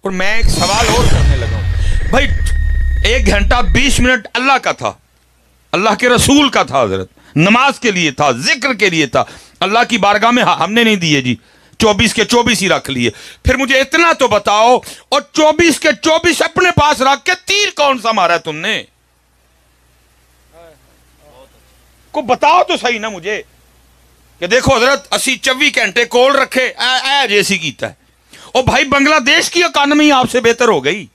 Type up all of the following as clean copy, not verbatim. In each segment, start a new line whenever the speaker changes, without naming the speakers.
اور میں ایک سوال اور کرنے لگا ہوں بھائی 1 گھنٹہ 20 منٹ اللہ کا تھا، اللہ کے رسول کا تھا حضرت، نماز کے لیے تھا، ذکر کے لیے تھا، اللہ کی بارگاہ میں ہم نے نہیں دیے جی 24 کے 24 ہی رکھ لیے۔ پھر مجھے اتنا تو بتاؤ، اور 24 کے 24 اپنے پاس رکھ کے تیر کون سا مارا ہے تم نے؟ کو بتاؤ تو صحیح نا مجھے کہ دیکھو حضرت اسی 24 گھنٹے کول رکھے اے جیسی کیتا ہے۔ اور بھائی بنگلہ دیش کی اکانومی آپ سے بہتر ہو گئی،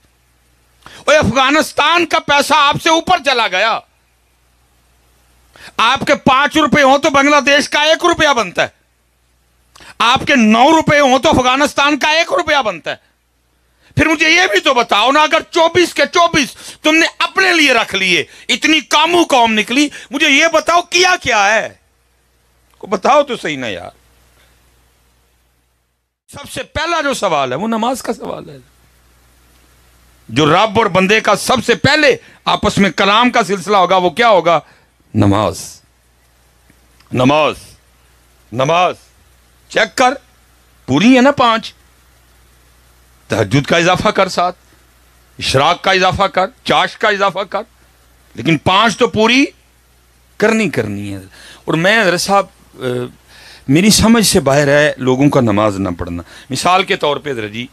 اور افغانستان کا پیسہ آپ سے اوپر چلا گیا۔ آپ کے 5 روپے ہوں تو بنگلہ دیش کا 1 روپیہ بنتا ہے، آپ کے 9 روپے ہوں تو افغانستان کا 1 روپیہ بنتا ہے۔ پھر مجھے یہ بھی تو بتاؤ نا، اگر 24 کے 24 تم نے اپنے لیے رکھ لیے، اتنی کامو قوم نکلی، مجھے یہ بتاؤ کیا کیا ہے؟ کو بتاؤ تو صحیح نا یار۔ سب سے پہلا جو سوال ہے وہ نماز کا سوال ہے، جو رب اور بندے کا سب سے پہلے آپس میں کلام کا سلسلہ ہوگا وہ کیا ہوگا؟ نماز نماز نماز۔ چیک کر، پوری ہے نا 5؟ تہجد کا اضافہ کر، ساتھ اشراق کا اضافہ کر، چاشت کا اضافہ کر، لیکن 5 تو پوری کرنی ہے۔ اور میں حضرت صاحب میری سمجھ سے باہر ہے لوگوں کا نماز نہ پڑھنا۔ مثال کے طور پہ حضرت جی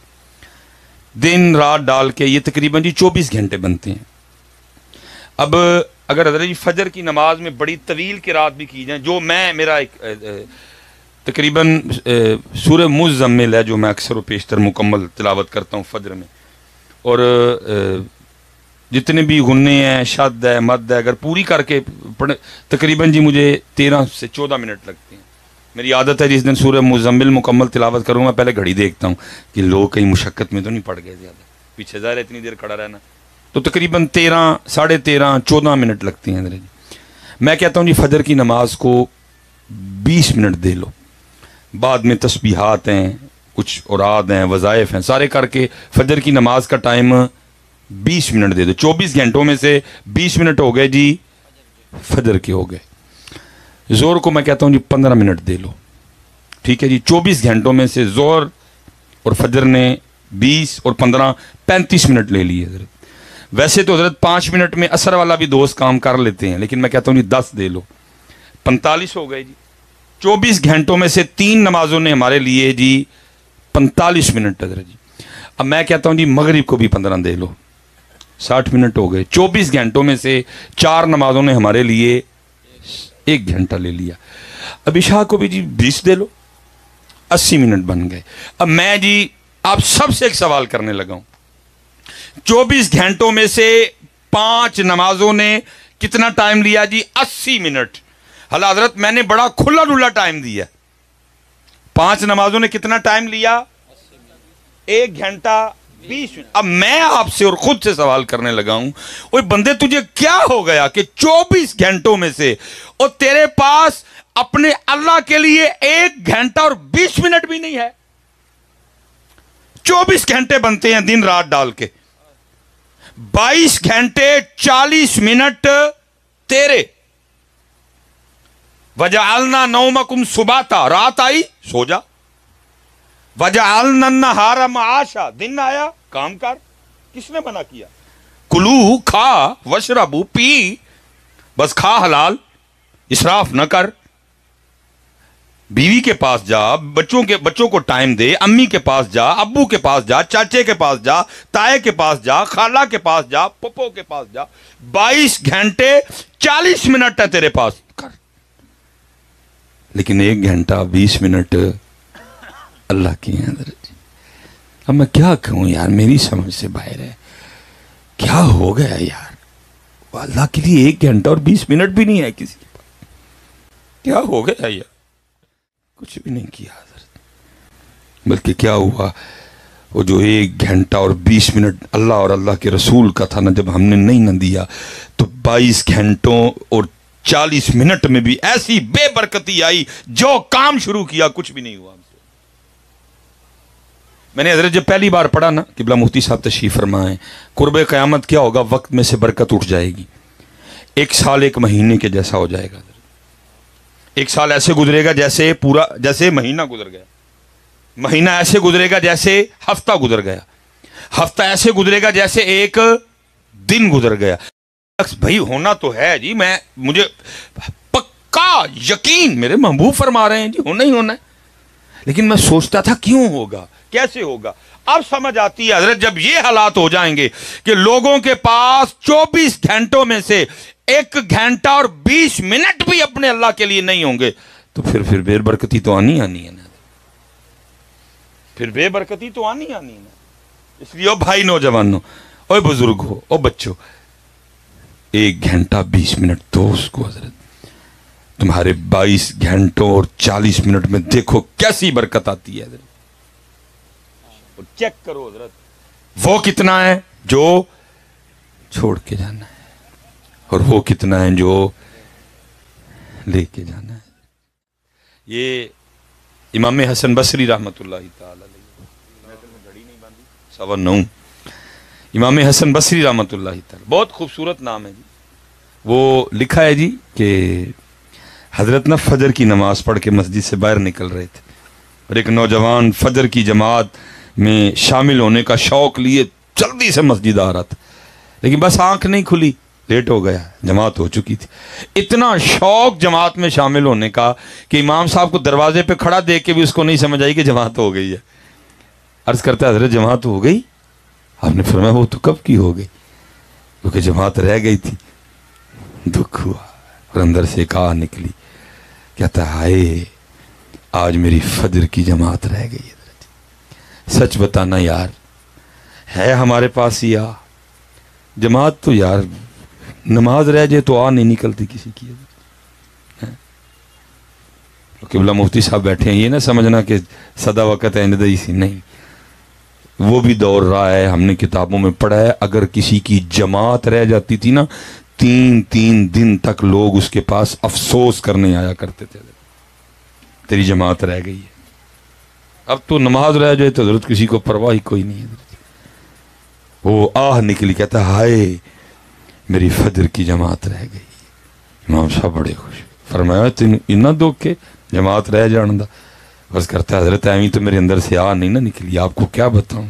دن رات ڈال کے یہ تقریباً جی 24 گھنٹے بنتے ہیں۔ اب اگر حضرت جی فجر کی نماز میں بڑی طویل قرات بھی کی جائیں، جو میرا ایک تقریباً سورہ مزمل ہے جو میں اکثر و بیشتر مکمل تلاوت کرتا ہوں فجر میں، اور جتنے بھی غنے ہیں، شد ہے، مد ہے، اگر پوری کر کے پڑھے تقریباً جی مجھے 13 سے 14 منٹ لگتے ہیں۔ میری عادت ہے جس دن سورہ مزمل مکمل تلاوت کروں میں پہلے گھڑی دیکھتا ہوں کہ لوگ کہیں مشقت میں تو نہیں پڑ گئے زیادہ، پیچھے ظاہر ہے اتنی دیر کھڑا رہنا، تو تقریباً 13 ساڑھے 13 14 منٹ لگتی ہیں۔ میں کہتا ہوں جی فجر کی نماز کو 20 منٹ دے لو، بعد میں تسبیحات ہیں، کچھ اوراد ہیں، وظائف ہیں، سارے کر کے فجر کی نماز کا ٹائم 20 منٹ دے دو۔ 24 گھنٹوں میں سے 20 منٹ ہو گئے جی فجر کے ہو گئے۔ زور کو میں کہتا ہوں جی 15 منٹ دے لو، ٹھیک ہے جی۔ 24 گھنٹوں میں سے زور اور فجر نے 20 اور 15 35 منٹ لے لیے حضرت۔ ویسے تو حضرت 5 منٹ میں عصر والا بھی دوست کام کر لیتے ہیں، لیکن میں کہتا ہوں جی 10 دے لو، 45 ہو گئے جی۔ 24 گھنٹوں میں سے 3 نمازوں نے ہمارے لیے جی 45 منٹ حضرت جی۔ اب میں کہتا ہوں جی مغرب کو بھی 15 دے لو، 60 منٹ ہو گئے۔ 24 گھنٹوں میں سے 4 نمازوں نے ہمارے لیے 1 گھنٹہ لے لیا۔ اب عشاء کو بھی جی 20 دے لو، 80 منٹ بن گئے۔ اب میں جی آپ سب سے ایک سوال کرنے لگا ہوں، 24 گھنٹوں میں سے 5 نمازوں نے کتنا ٹائم لیا جی؟ 80 منٹ۔ حالا حضرت میں نے بڑا کھلا ڈلا ٹائم دیا، 5 نمازوں نے کتنا ٹائم لیا؟ 1 گھنٹہ 20 منٹ۔ اب میں آپ سے اور خود سے سوال کرنے لگا ہوں، اوہ بندے تجھے کیا ہو گیا کہ 24 گھنٹوں میں سے اور تیرے پاس اپنے اللہ کے لیے 1 گھنٹہ اور 20 منٹ بھی نہیں ہے؟ 24 گھنٹے بنتے ہیں دن رات ڈال کے، 22 گھنٹے 40 منٹ تیرے۔ وَجَعَلْنَا نَوْمَكُمْ سُبَاتًا، رات آئی سو جا، وَجَعَلْنَا النَّهَارَ مَعَاشًا، دن آیا کام کر۔ کس نے منع کیا؟ کلو، کھا، وشربو، پی، بس کھا حلال، اسراف نہ کر۔ بیوی کے پاس جا، بچوں کو ٹائم دے، امی کے پاس جا، ابو کے پاس جا، چاچے کے پاس جا، تائے کے پاس جا، خالہ کے پاس جا، پپو کے پاس جا۔ 22 گھنٹے 40 منٹ ہے تیرے پاس، کر۔ لیکن 1 گھنٹہ 20 منٹ اللہ کی ہیں حضرت۔ اب میں کیا کہوں یار، میری سمجھ سے باہر ہے، کیا ہو گیا یار؟ اللہ کے لیے 1 گھنٹہ اور 20 منٹ بھی نہیں ہے کسی کے پاس، کیا ہو گیا یار؟ کچھ بھی نہیں کیا حضرت، بلکہ کیا ہوا، وہ جو 1 گھنٹہ اور 20 منٹ اللہ اور اللہ کے رسول کا تھا نا، جب ہم نے نہیں نہ دیا تو 22 گھنٹوں اور 40 منٹ میں بھی ایسی بے برکتی آئی، جو کام شروع کیا کچھ بھی نہیں ہوا ہم سے۔ میں نے حضرت جب پہلی بار پڑھا نا، قبلہ مفتی صاحب تشریف فرمائیں، قرب قیامت کیا ہوگا، وقت میں سے برکت اٹھ جائے گی، 1 سال 1 مہینے کے جیسا ہو جائے گا۔ 1 سال ایسے گزرے گا جیسے مہینہ گزر گیا، مہینہ ایسے گزرے گا جیسے ہفتہ گزر گیا، ہفتہ ایسے گزرے گا جیسے ایک دن گزر گیا. بھائی ہونا تو ہے جی, مجھے پکا یقین میرے محبوب فرما رہے ہیں جی ہونا ہی ہونا ہے, لیکن میں سوچتا تھا کیوں ہوگا, کیسے ہوگا. اب سمجھ آتی ہے حضرت, جب یہ حالات ہو جائیں گے کہ لوگوں کے پاس 24 گھنٹوں میں سے 1 گھنٹہ اور 20 منٹ بھی اپنے اللہ کے لیے نہیں ہوں گے, تو پھر بے برکتی تو آنی ہے نا, پھر بے برکتی تو آنی ہے نا. اس لیے او بھائی نوجوانوں, او بزرگ ہو, او بچوں, 1 گھنٹہ 20 منٹ دو اس کو حضرت. تمہارے 22 گھنٹوں اور 40 منٹ میں دیکھو کیسی برکت آتی ہے حضرت. چیک کرو حضرت, وہ کتنا ہے جو چھوڑ کے جانا ہے, اور وہ کتنا ہے جو لے کے جانا ہے. یہ امام حسن بصری رحمت اللہ تعالی علیہ, 9 امام حسن بصری رحمت اللہ تعالی, بہت خوبصورت نام ہے جی. وہ لکھا ہے جی کہ حضرت نہ فجر کی نماز پڑھ کے مسجد سے باہر نکل رہے تھے, اور ایک نوجوان فجر کی جماعت میں شامل ہونے کا شوق لیے جلدی سے مسجد آ رہا تھا, لیکن بس آنکھ نہیں کھلی, لیٹ ہو گیا, جماعت ہو چکی تھی. اتنا شوق جماعت میں شامل ہونے کا کہ امام صاحب کو دروازے پہ کھڑا دیکھ کے بھی اس کو نہیں سمجھ آئی کہ جماعت ہو گئی ہے. عرض کرتا ہے حضرت جماعت ہو گئی؟ آپ نے فرمایا وہ تو کب کی ہو گئی, کیونکہ جماعت رہ گئی تھی. دکھ ہوا اور اندر سے ایک آہ نکلی, کہتا ہائے آج میری فجر کی جماعت رہ گئی ہے. سچ بتانا یار, ہے ہمارے پاس ہی آہ؟ جماعت تو یار نماز رہ جائے تو آہ نہیں نکلتی کسی کی. قبلہ مفتی صاحب بیٹھے ہیں, یہ نہ سمجھنا کہ صدا وقت ہے سی, نہیں, وہ بھی دور رہا ہے, ہم نے کتابوں میں پڑھا ہے. اگر کسی کی جماعت رہ جاتی تھی نا, 3 دن تک لوگ اس کے پاس افسوس کرنے آیا کرتے تھے, تیری جماعت رہ گئی ہے. اب تو نماز رہ جائے تو حضرت کسی کو پرواہ ہی کوئی نہیں ہے. وہ آہ نکلی, کہتا ہائے میری فجر کی جماعت رہ گئی. امام صاحب بڑے خوش, فرمایا تین اتنا دکھ کے جماعت رہ جان دا. بس کرتا حضرت ایویں تو میرے اندر سے آہ نہیں نہ نکلی, آپ کو کیا بتاؤں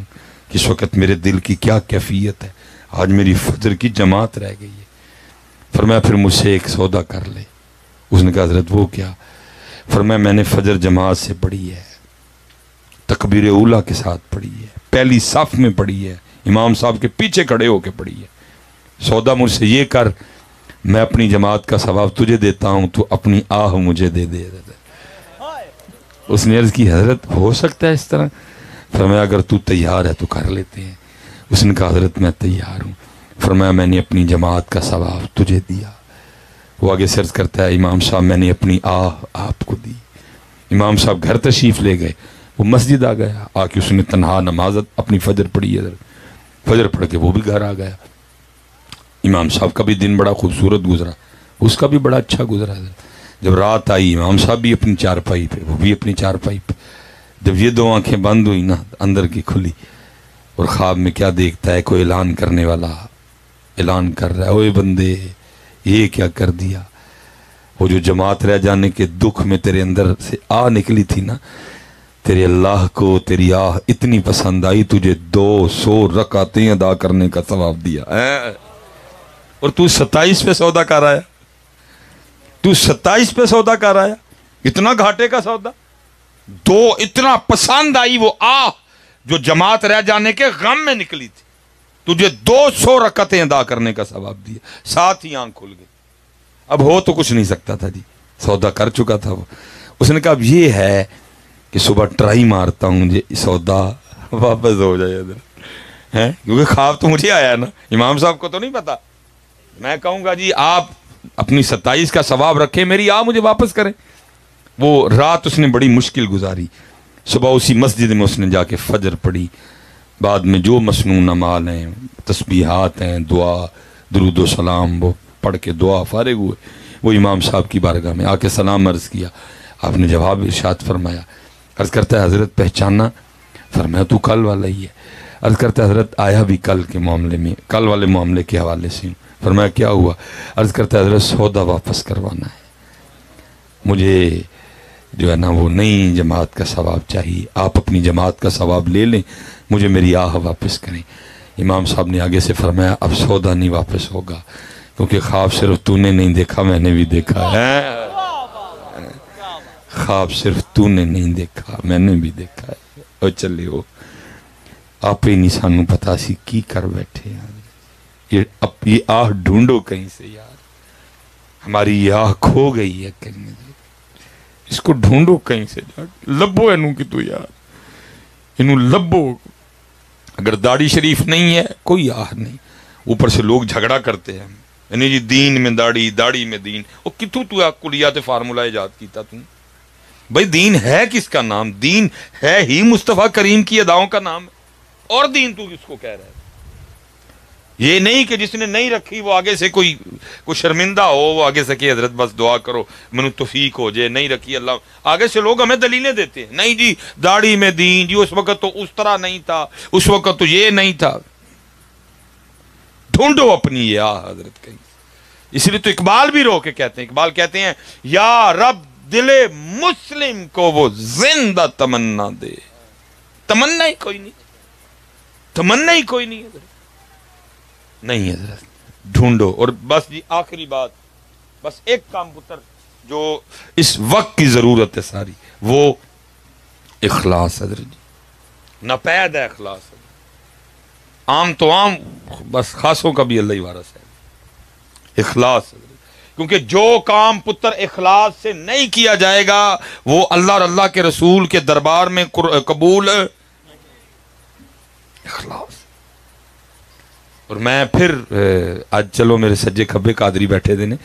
کہ اس وقت میرے دل کی کیا کیفیت ہے, آج میری فجر کی جماعت رہ گئی ہے. فرمایا پھر مجھ سے ایک سودا کر لے. اس نے کہا حضرت وہ کیا؟ فرمایا میں نے فجر جماعت سے پڑھی ہے, تکبیر اولیٰ کے ساتھ پڑھی ہے, پہلی صف میں پڑھی ہے, امام صاحب کے پیچھے کھڑے ہو کے پڑھی ہے. سودا مجھ سے یہ کر, میں اپنی جماعت کا ثواب تجھے دیتا ہوں, تو اپنی آہ مجھے دے دے. اس نے عرض کی حضرت ہو سکتا ہے اس طرح؟ فرمایا اگر تو تیار ہے تو کر لیتے ہیں. اس نے کہا حضرت میں تیار ہوں. فرمایا میں نے اپنی جماعت کا ثواب تجھے دیا. وہ آگے سرچ کرتا ہے امام صاحب میں نے اپنی آہ آپ کو دی. امام صاحب گھر تشریف لے گئے, وہ مسجد آ گیا, آ کے اس نے تنہا نماز اپنی فجر پڑھی ہے. فجر پڑھ کے وہ بھی گھر آ گیا. امام صاحب کا بھی دن بڑا خوبصورت گزرا, اس کا بھی بڑا اچھا گزرا. جب رات آئی امام صاحب بھی اپنی چارپائی پہ, وہ بھی اپنی چارپائی پہ. جب یہ 2 آنکھیں بند ہوئی نا, اندر کی کھلی, اور خواب میں کیا دیکھتا ہے, کوئی اعلان کرنے والا اعلان کر رہا ہے, اوے بندے یہ کیا کر دیا. وہ جو جماعت رہ جانے کے دکھ میں تیرے اندر سے آہ نکلی تھی نا, تیرے اللہ کو تیری آہ اتنی پسند آئی, تجھے 200 رکعتیں ادا کرنے کا ثواب دیا. اور تو 27 پہ سودا کر آیا, تو 27 پہ سودا کر آیا, اتنا گھاٹے کا سودا. اتنا پسند آئی وہ آہ جو جماعت رہ جانے کے غم میں نکلی تھی, تجھے 200 رکعتیں ادا کرنے کا ثواب دیا. ساتھ ہی آنکھ کھل گئی. اب ہو تو کچھ نہیں سکتا تھا جی, سودا کر چکا تھا وہ. اس نے کہا اب یہ ہے کہ صبح ٹرائی مارتا ہوں یہ سودا واپس ہو جائے ادھر, کیونکہ خواب تو مجھے آیا نا, امام صاحب کو تو نہیں پتا. میں کہوں گا جی آپ اپنی 27 کا ثواب رکھیں, میری مجھے واپس کریں. وہ رات اس نے بڑی مشکل گزاری. صبح اسی مسجد میں اس نے جا کے فجر پڑھی. بعد میں جو مسنون اعمال ہیں, تسبیحات ہیں, دعا درود و سلام, وہ پڑھ کے دعا فارغ ہوئے. وہ امام صاحب کی بارگاہ میں آ کے سلام عرض کیا. آپ نے جواب ارشاد فرمایا. عرض کرتا ہے حضرت پہچانا؟ فرمایا تو کل والا ہی ہے. عرض کرتا ہے حضرت آیا بھی کل کے معاملے میں, کل والے معاملے کے حوالے سے. فرمایا کیا ہوا؟ عرض کرتا ہے حضرت سودا واپس کروانا ہے, مجھے جو ہے نا وہ نئی جماعت کا ثواب چاہیے. آپ اپنی جماعت کا ثواب لے لیں, مجھے میری آہ واپس کریں۔ امام صاحب نے آگے سے فرمایا اب سودا نہیں واپس ہوگا، کیونکہ خواب صرف تو نے نہیں دیکھا، میں نے بھی دیکھا ہے۔ خواب صرف تو نے نہیں دیکھا، میں نے بھی دیکھا ہے۔ اور چلے ہو آپ ہی نہیں سانو پتا سی کی کر بیٹھے ہیں۔ یہ آہ ڈھونڈو کہیں سے یار، ہماری یہ آہ کھو گئی ہے کہیں سے، اس کو ڈھونڈو کہیں سے، لبو انہوں کی تو یار، انہوں لبو۔ اگر داڑھی شریف نہیں ہے کوئی آہ نہیں۔ اوپر سے لوگ جھگڑا کرتے ہیں یعنی جی دین میں داڑھی، داڑھی میں دین۔ وہ کتوں تو کلیات فارمولہ ایجاد کیتا تم؟ بھئی دین ہے کس کا نام؟ دین ہے ہی مصطفیٰ کریم کی اداؤں کا نام ہے، اور دین تو کس کو کہہ رہا ہے؟ یہ نہیں کہ جس نے نہیں رکھی وہ آگے سے کوئی شرمندہ ہو، وہ آگے سے کہ حضرت بس دعا کرو منو توفیق ہو جائے، نہیں رکھی اللہ۔ آگے سے لوگ ہمیں دلیلیں دیتے ہیں، نہیں جی داڑھی میں دین، جی اس وقت تو اس طرح نہیں تھا، اس وقت تو یہ نہیں تھا۔ ڈھونڈو اپنی یہ حضرت کہیں۔ اس لیے تو اقبال بھی رو کے کہتے ہیں، اقبال کہتے ہیں یا رب دل مسلم کو وہ زندہ تمنا دے۔ تمنا ہی کوئی نہیں، تمنا ہی کوئی نہیں حضرت، نہیں حضرت ڈھونڈو۔ اور بس جی آخری بات، بس ایک کام پتر جو اس وقت کی ضرورت ہے ساری، وہ اخلاص حضرت جی، ناپید ہے اخلاص حضرت۔ عام تو عام، بس خاصوں کا بھی اللہ ہی وارث ہے، اخلاص حضرت۔ کیونکہ جو کام پتر اخلاص سے نہیں کیا جائے گا وہ اللہ اور اللہ کے رسول کے دربار میں قبول اخلاص۔ اور میں پھر آج چلو میرے سجے کھبے قادری بیٹھے دینے،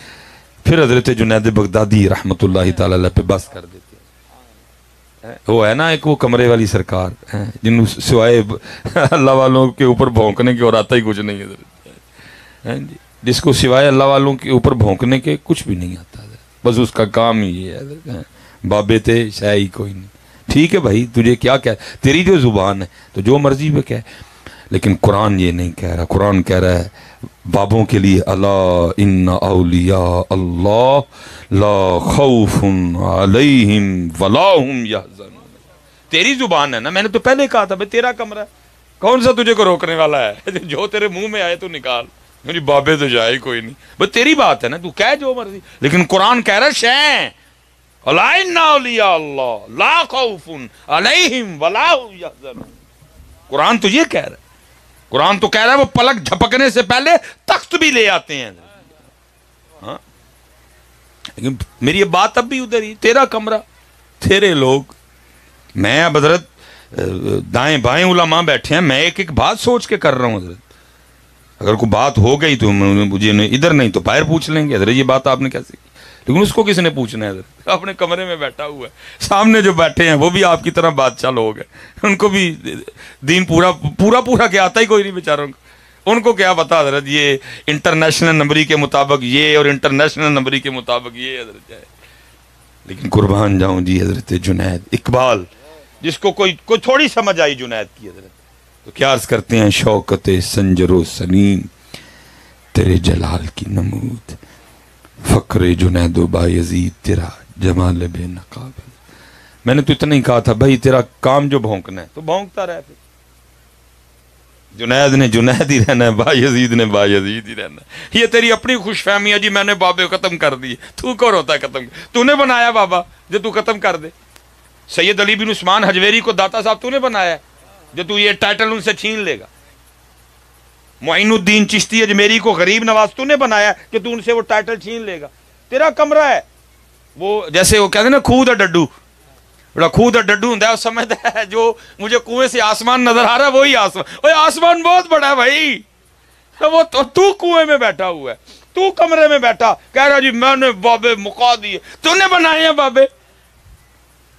پھر حضرت جنید بغدادی رحمت اللہ تعالی علیہ پہ بس کر دیتے ہیں۔ وہ ہے نا ایک وہ کمرے والی سرکار جن سوائے اللہ والوں کے اوپر بھونکنے کے اور آتا ہی کچھ نہیں حضرت، جس کو سوائے اللہ والوں کے اوپر بھونکنے کے کچھ بھی نہیں آتا حضرت، بس اس کا کام ہی یہ ہے حضرت۔ بابے تھے شاہ ہی کوئی نہیں، ٹھیک ہے بھائی تجھے کیا تیری جو زبان ہے تو جو مرضی بھی کہے، لیکن قرآن یہ نہیں کہہ رہا۔ قرآن کہہ رہا ہے بابوں کے لیے الا ان اولیاء اللہ لا خوف علیہم ولا هم یحزنون۔ تیری زبان ہے نا، میں نے تو پہلے کہا تھا بھائی تیرا کمرہ ہے، کون سا تجھے کو روکنے والا ہے؟ جو تیرے منہ میں آئے تو نکال، میری بابے تو جائے کوئی نہیں، بس تیری بات ہے نا، تو کہہ جو مرضی۔ لیکن قرآن کہہ رہا ہے شیں الا ان اولیاء اللہ لا خوف علیہم ولا هم یحزنون۔ قرآن تو یہ کہہ رہا ہے، قرآن تو کہہ رہا ہے وہ پلک جھپکنے سے پہلے تخت بھی لے آتے ہیں۔ ہاں لیکن میری یہ بات اب بھی ادھر ہی، تیرا کمرہ، تیرے لوگ۔ میں اب حضرت دائیں بائیں علماء بیٹھے ہیں، میں ایک ایک بات سوچ کے کر رہا ہوں حضرت۔ اگر کوئی بات ہو گئی تو مجھے ادھر نہیں تو باہر پوچھ لیں گے حضرت یہ بات آپ نے کیسے کی، لیکن اس کو کس نے پوچھنا ہے حضرت؟ اپنے کمرے میں بیٹھا ہوا ہے، سامنے جو بیٹھے ہیں وہ بھی آپ کی طرح بادشاہ لوگ ہیں، ان کو بھی دین پورا کیا آتا ہی کوئی نہیں بیچاروں کو، ان کو کیا پتا حضرت یہ انٹرنیشنل نمبری کے مطابق یہ اور انٹرنیشنل نمبری کے مطابق یہ حضرت ہے۔ لیکن قربان جاؤں جی حضرت جنید اقبال، جس کو کوئی تھوڑی سمجھ آئی جنید کی حضرت، تو کیا عرض کرتے ہیں شوکت سنجر و سنیم تیرے جلال کی نمود، فقر جنید و بایزید تیرا جمال بے نقاب۔ میں نے تو اتنا ہی کہا تھا بھائی تیرا کام جو بھونکنا ہے تو بھونکتا رہے، پھر جنید نے جنید ہی رہنا ہے، بایزید نے بایزید ہی رہنا ہے۔ یہ تیری اپنی خوش فہمی ہے جی میں نے بابے ختم کر دی، تو کون ہوتا ہے ختم؟ تو نے بنایا بابا جو تو ختم کر دے۔ سید علی بن عثمان حجویری کو داتا صاحب تو نے بنایا جو تو یہ ٹائٹل ان سے چھین لے گا۔ معین الدین چشتی اجمیری کو غریب نواز تو نے بنایا کہ تو ان سے وہ ٹائٹل چھین لے گا۔ تیرا کمرہ ہے، وہ جیسے وہ کہتے ہیں نا کھود ہے ڈڈو، بڑا کھود ہے ڈڈو ہوں وہ سمجھتا ہے جو مجھے کنویں سے آسمان نظر آ رہا ہے وہی آسمان، اوہ آسمان بہت بڑا ہے بھائی، وہ تو کنویں میں بیٹھا ہوا ہے، تو کمرے میں بیٹھا کہہ رہا جی میں نے بابے مقا دیے، تو نے بنائے ہیں بابے،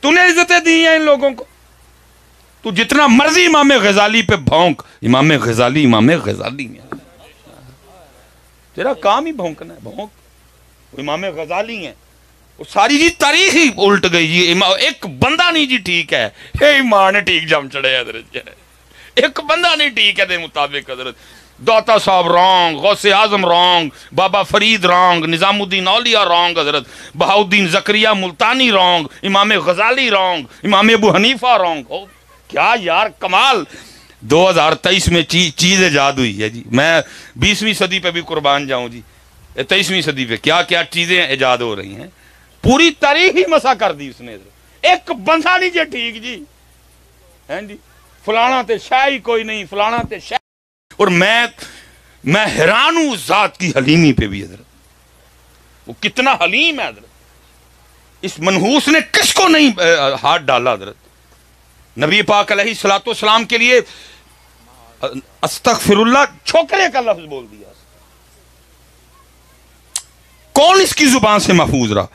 تو نے عزتیں دی ہیں ان لوگوں کو۔ تو جتنا مرضی امام غزالی پہ بھونک، امام غزالی ہیں، تیرا کام ہی بھونکنا ہے، بھونک، امام غزالی ہیں، وہ ساری جی تاریخ ہی الٹ گئی جی، ایک بندہ نہیں جی ٹھیک ہے، ایمان ٹھیک جم چڑے حضرت، ایک بندہ نہیں ٹھیک ہے دے مطابق حضرت۔ داتا صاحب رانگ، غوث اعظم رانگ، بابا فرید رانگ، نظام الدین اولیاء رانگ حضرت، بہاؤدین زکریہ ملتانی رانگ، امام غزالی رانگ، امام ابو حنیفہ رانگ۔ کیا یار کمال! 2023 میں چیز ایجاد ہوئی ہے جی. میں 20ویں صدی پہ بھی قربان جاؤں جی. 23ویں صدی پہ کیا کیا چیزیں ایجاد ہو رہی ہیں. پوری تاریخ ہی مسا کر دی اس نے. ایک بندہ نہیں جی ٹھیک جی ہیں جی. فلانا تے شاہی کوئی نہیں, فلانا تے شاہی. اور میں حیران ہوں اس ذات کی حلیمی پہ بھی حضرت. وہ کتنا حلیم ہے حضرت. اس منحوس نے کس کو نہیں ہاتھ ڈالا حضرت. نبی پاک علیہ الصلوۃ والسلام کے لیے استغفر اللہ چھوکرے کا لفظ بول دیا. کون اس کی زبان سے محفوظ رہا؟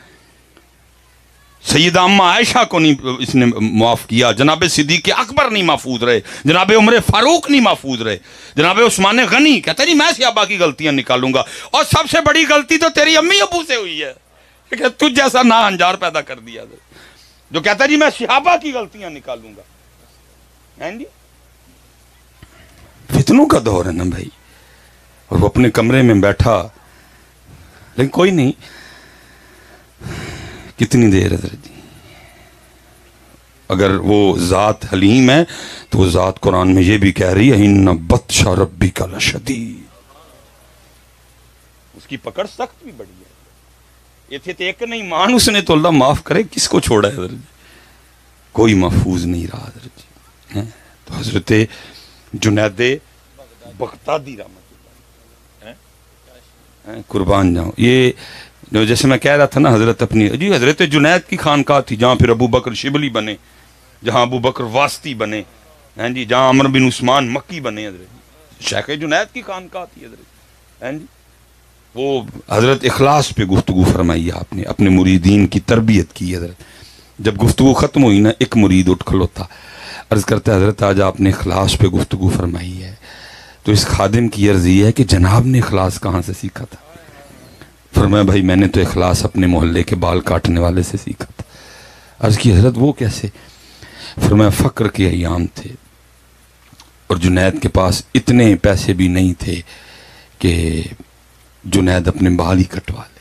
سیدہ اماں عائشہ کو نہیں اس نے معاف کیا, جناب صدیق اکبر نہیں محفوظ رہے, جناب عمر فاروق نہیں محفوظ رہے, جناب عثمان غنی کہتا نہیں میں صحابہ کی غلطیاں نکالوں گا. اور سب سے بڑی غلطی تو تیری امی ابو سے ہوئی ہے کہ تجھ جیسا نا انجار پیدا کر دیا جو کہتا جی میں صحابہ کی غلطیاں نکالوں گا. جی فتنوں کا دور ہے نا بھائی. اور وہ اپنے کمرے میں بیٹھا, لیکن کوئی نہیں. کتنی دیر ہے جی. اگر وہ ذات حلیم ہے تو وہ ذات قرآن میں یہ بھی کہہ رہی ہے ان بطش ربک لشدید. اس کی پکڑ سخت بھی بڑی ہے. یہ تھے ایک نہیں مان اس نے تو اللہ معاف کرے کس کو چھوڑا ہے حضرت جی. کوئی محفوظ نہیں رہا حضرت جی. تو حضرت جنید بغدادی رحمت اللہ قربان جاؤں. یہ جیسے میں کہہ رہا تھا نا حضرت اپنی جی حضرت جنید کی خانقاہ تھی جہاں پھر ابو بکر شبلی بنے, جہاں ابو بکر واسطی بنے ہیں جی, جہاں عمر بن عثمان مکی بنے حضرت. شیخ جنید کی خانقاہ تھی حضرت ہیں جی. وہ حضرت اخلاص پہ گفتگو فرمائی آپ نے, اپنے مریدین کی تربیت کی حضرت. جب گفتگو ختم ہوئی نا ایک مرید اٹھ کھلوتا, عرض کرتا ہے حضرت آج آپ نے اخلاص پہ گفتگو فرمائی ہے تو اس خادم کی عرض یہ ہے کہ جناب نے اخلاص کہاں سے سیکھا تھا؟ فرمایا بھائی میں نے تو اخلاص اپنے محلے کے بال کاٹنے والے سے سیکھا تھا. عرض کی حضرت وہ کیسے؟ فرمایا فقر کے ایام تھے اور جنید کے پاس اتنے پیسے بھی نہیں تھے کہ جنید اپنے بال ہی کٹوا لے,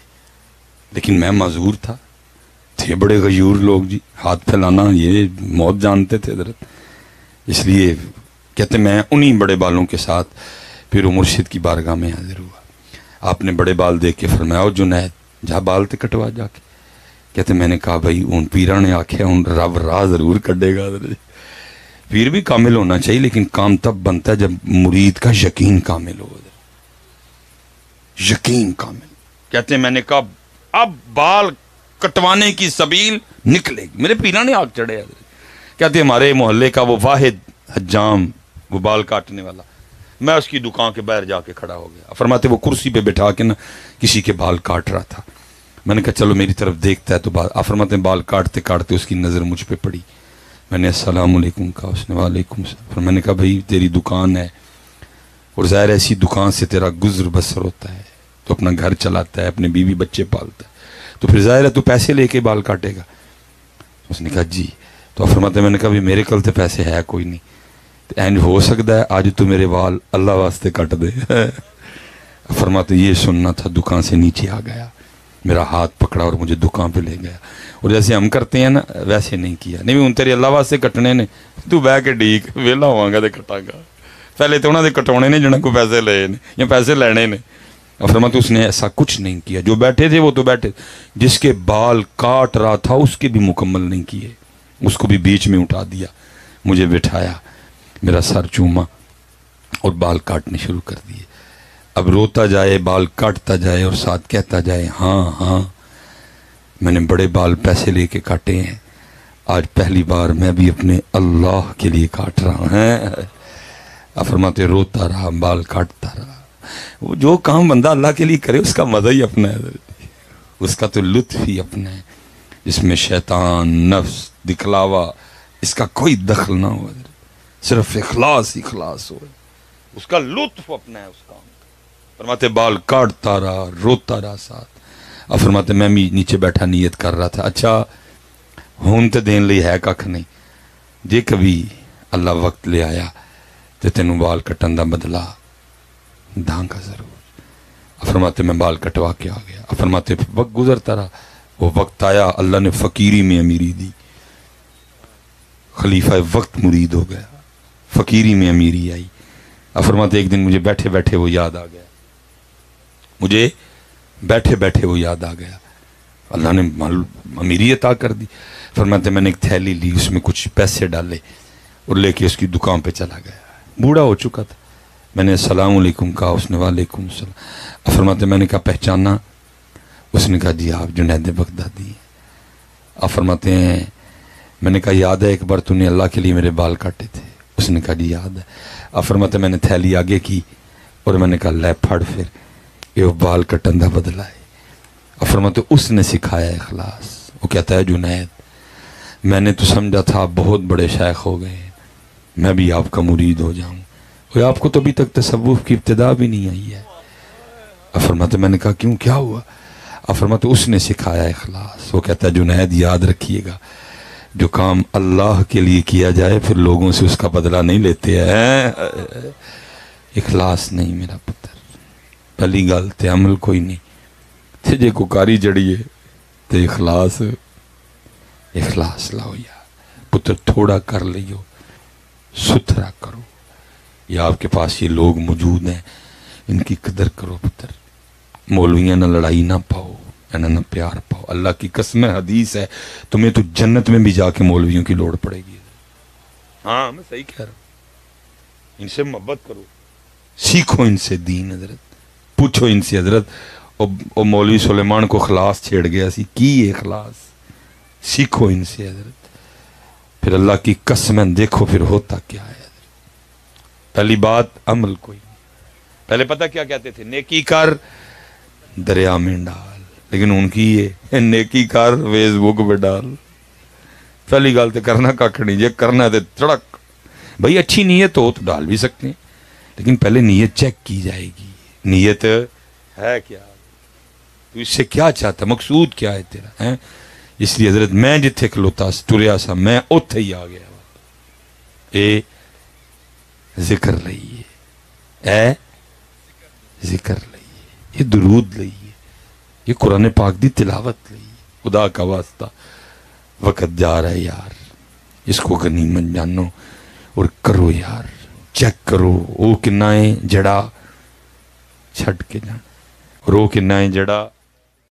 لیکن میں معذور تھا. تھے بڑے غیور لوگ جی, ہاتھ پھیلانا یہ موت جانتے تھے حضرت. اس لیے کہتے میں انہی بڑے بالوں کے ساتھ پھر مرشد کی بارگاہ میں حاضر ہوا. آپ نے بڑے بال دیکھ کے فرمایا اور جنید جہاں بال تے کٹوا جا کے. کہتے میں نے کہا بھائی ان پیرا نے آکھیا ان رب راہ ضرور کٹے گا. پیر بھی کامل ہونا چاہیے لیکن کام تب بنتا ہے جب مرید کا یقین کامل ہو. یقین کامل. کہتے میں نے کہا اب بال کٹوانے کی سبیل نکلے گی. میرے پیرا نے آگ چڑھے. کہتے ہمارے محلے کا وہ واحد حجام وہ بال کاٹنے والا, میں اس کی دکان کے باہر جا کے کھڑا ہو گیا. فرماتے وہ کرسی پہ بٹھا کے نا کسی کے بال کاٹ رہا تھا. میں نے کہا چلو میری طرف دیکھتا ہے تو فرماتے بال کاٹتے کاٹتے اس کی نظر مجھ پہ پڑی. میں نے السلام علیکم کہا, اس نے وعلیکم السلام. پھر میں نے کہا بھائی تیری دکان ہے اور ظاہر ایسی دکان سے تیرا گزر بسر ہوتا ہے, تو اپنا گھر چلاتا ہے, اپنے بیوی بچے پالتا ہے, تو پھر ظاہر ہے تو پیسے لے کے بال کاٹے گا. اس نے کہا جی. تو فرماتے میں نے کہا بھی میرے کل تو پیسے ہے کوئی نہیں, اینڈ ہو سکتا ہے آج تو میرے بال اللہ واسطے کٹ دے. فرماتے یہ سننا تھا, دکان سے نیچے آ گیا, میرا ہاتھ پکڑا اور مجھے دکان پہ لے گیا. اور جیسے ہم کرتے ہیں نا ویسے نہیں کیا. نہیں ان تیرے اللہ واسطے کٹنے نے, تو بہ کے ڈیک ویلا ہوا گا تو کٹا گا. پہلے تو انہوں نے کٹونے نے جنہوں کو پیسے لے نے یا پیسے لینے نے. فرماتے اس نے ایسا کچھ نہیں کیا. جو بیٹھے تھے وہ تو بیٹھے, جس کے بال کاٹ رہا تھا اس کے بھی مکمل نہیں کیے, اس کو بھی بیچ میں اٹھا دیا, مجھے بٹھایا, میرا سر چوما اور بال کاٹنے شروع کر دیے. اب روتا جائے, بال کاٹتا جائے اور ساتھ کہتا جائے ہاں ہاں میں نے بڑے بال پیسے لے کے کاٹے ہیں, آج پہلی بار میں بھی اپنے اللہ کے لیے کاٹ رہا ہوں. فرماتے روتا رہا, بال کاٹتا رہا. وہ جو کام بندہ اللہ کے لیے کرے اس کا مزہ ہی اپنا ہے, اس کا تو لطف ہی اپنا ہے, جس میں شیطان نفس دکھلاوا اس کا کوئی دخل نہ ہو, صرف اخلاص اخلاص ہو, اس کا لطف اپنا ہے اس کام کا. فرماتے بال کاٹتا رہا, روتا رہا ساتھ. اب فرماتے میں بھی نیچے بیٹھا نیت کر رہا تھا, اچھا ہون تے دین لئی ہے ککھ نہیں, جے کبھی اللہ وقت لے آیا تے تینوں بال کٹن دا بدلا دھانکا ضرور. فرماتے میں بال کٹوا کے آ گیا. فرماتے وقت گزرتا رہا, وہ وقت آیا اللہ نے فقیری میں امیری دی, خلیفہ وقت مرید ہو گیا, فقیری میں امیری آئی. اب فرماتے ایک دن مجھے بیٹھے بیٹھے وہ یاد آ گیا, مجھے بیٹھے بیٹھے وہ یاد آ گیا, اللہ نے امیری عطا کر دی. فرماتے میں نے ایک تھیلی لی, اس میں کچھ پیسے ڈالے اور لے کے اس کی دکان پہ چلا گیا. بوڑھا ہو چکا تھا. میں نے السلام علیکم کہا, اس نے وعلیکم السلام. فرماتے میں نے کہا پہچانا؟ اس نے کہا جی آپ جنید بغدادی ہیں. آپ فرماتے ہیں میں نے کہا یاد ہے ایک بار تو نے اللہ کے لیے میرے بال کاٹے تھے؟ اس نے کہا جی یاد ہے. آپ فرماتے میں نے تھیلی آگے کی اور میں نے کہا لے پھڑ پھر یہ بال کٹن دا بدلا ہے. آپ فرماتے اس نے سکھایا اخلاص. وہ کہتا ہے جنید میں نے تو سمجھا تھا آپ بہت بڑے شیخ ہو گئے, میں بھی آپ کا مرید ہو جاؤں. آپ کو تو ابھی تک تصوف کی ابتدا بھی نہیں آئی ہے. فرماتے میں نے کہا کیوں کیا ہوا؟ فرماتے اس نے سکھایا اخلاص. وہ کہتا ہے جنید یاد رکھیے گا جو کام اللہ کے لیے کیا جائے پھر لوگوں سے اس کا بدلہ نہیں لیتے ہیں. اخلاص نہیں میرا پتر, پہلی گل تے عمل کوئی نہیں تے جے کو کاری جڑیے تے اخلاص لاؤ یا پتر, تھوڑا کر لیو, ستھرا کرو. یا آپ کے پاس یہ لوگ موجود ہیں ان کی قدر کرو پتر. مولویاں نہ لڑائی نہ پاؤ, نہ پیار پاؤ. اللہ کی قسم حدیث ہے تمہیں تو جنت میں بھی جا کے مولویوں کی لوڑ پڑے گی. ہاں میں صحیح کہہ رہا ہوں. ان سے محبت کرو, سیکھو ان سے دین. حضرت پوچھو ان سے حضرت او مولوی سلیمان کو خلاص چھیڑ گیا سی کی اخلاص, سیکھو ان سے حضرت. پھر اللہ کی قسم دیکھو پھر ہوتا کیا ہے. پہلی بات عمل کوئی نہیں. پہلے پتہ کیا کہتے تھے نیکی کر دریا میں ڈال, لیکن ان کی یہ نیکی کر فیس بک پہ ڈال. پہلی گل تو کرنا کھ نہیں, جے کرنا ہے تو چڑک بھائی اچھی نیت ہو تو ڈال بھی سکتے ہیں, لیکن پہلے نیت چیک کی جائے گی. نیت ہے کیا, تو اس سے کیا چاہتا, مقصود کیا ہے تیرا ہے. اس لیے حضرت میں جتھے کھلوتا ٹریا سا میں اوتھے ہی آ گیا. اے ذکر لئیے, اے ذکر لئیے, یہ درود لئیے, یہ قرآن پاک دی تلاوت لئیے. خدا کا واسطہ وقت جا رہا ہے یار, اس کو غنیمت جانو اور کرو یار. چیک کرو وہ کنائیں جڑا چھٹ کے جان, اور وہ کنائیں جڑا